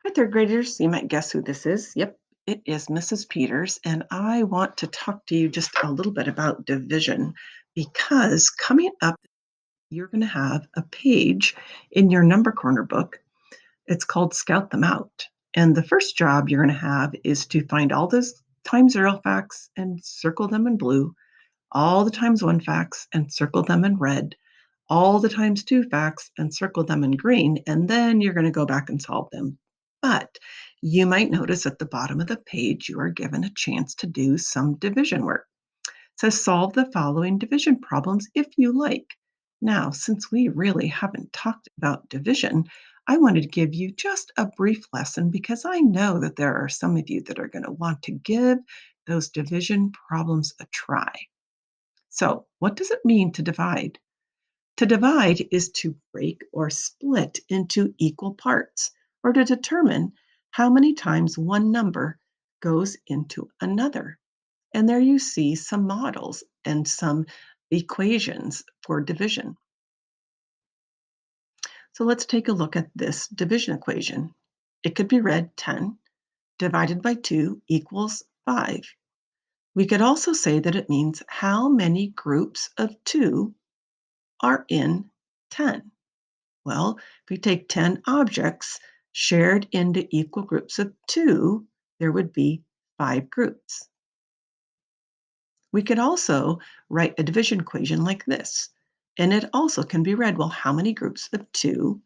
Hi, third graders. You might guess who this is. Yep, it is Mrs. Peters, and I want to talk to you just a little bit about division because coming up, you're going to have a page in your number corner book. It's called Scout Them Out. And the first job you're going to have is to find all those times zero facts and circle them in blue, all the times one facts and circle them in red, all the times two facts and circle them in green, and then you're going to go back and solve them. But you might notice at the bottom of the page, you are given a chance to do some division work. So solve the following division problems if you like. Now, since we really haven't talked about division, I wanted to give you just a brief lesson because I know that there are some of you that are going to want to give those division problems a try. So, what does it mean to divide? To divide is to break or split into equal parts, or to determine how many times one number goes into another. And there you see some models and some equations for division. So let's take a look at this division equation. It could be read 10 divided by 2 equals 5. We could also say that it means how many groups of 2 are in 10. Well, if we take 10 objects shared into equal groups of 2, there would be 5 groups. We could also write a division equation like this, and it also can be read, well, how many groups of 2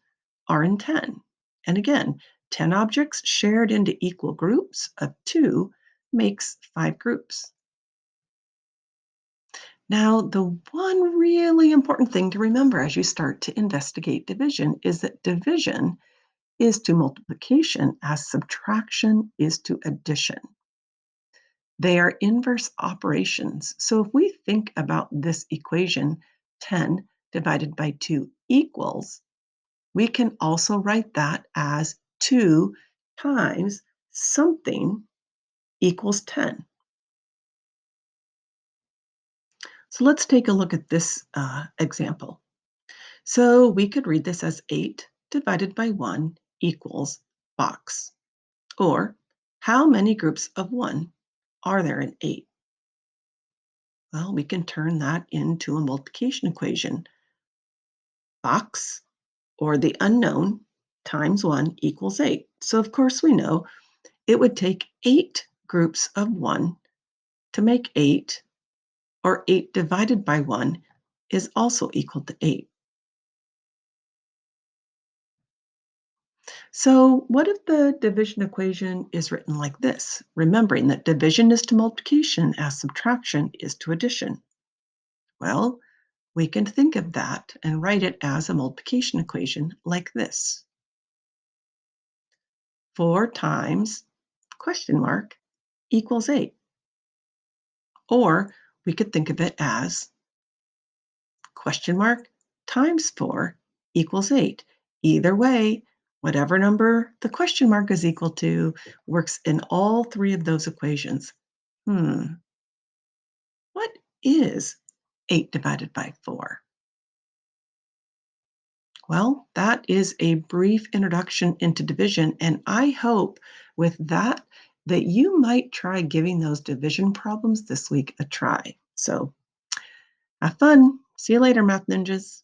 are in 10? And again, 10 objects shared into equal groups of 2 makes 5 groups. Now, the one really important thing to remember as you start to investigate division is that division is to multiplication as subtraction is to addition. They are inverse operations. So if we think about this equation, 10 divided by 2 equals, we can also write that as 2 times something equals 10. So let's take a look at this example. So we could read this as 8 divided by 1 equals box. Or how many groups of 1 are there in 8? Well, we can turn that into a multiplication equation. Box, or the unknown, times 1 equals 8. So of course we know it would take 8 groups of 1 to make 8, or 8 divided by 1 is also equal to 8. So what if the division equation is written like this, remembering that division is to multiplication as subtraction is to addition? Well, we can think of that and write it as a multiplication equation like this. 4 times question mark equals 8. Or we could think of it as question mark times 4 equals 8. Either way, whatever number the question mark is equal to works in all three of those equations. What is 8 divided by 4? Well, that is a brief introduction into division, and I hope with that that you might try giving those division problems this week a try. So have fun. See you later, Math Ninjas.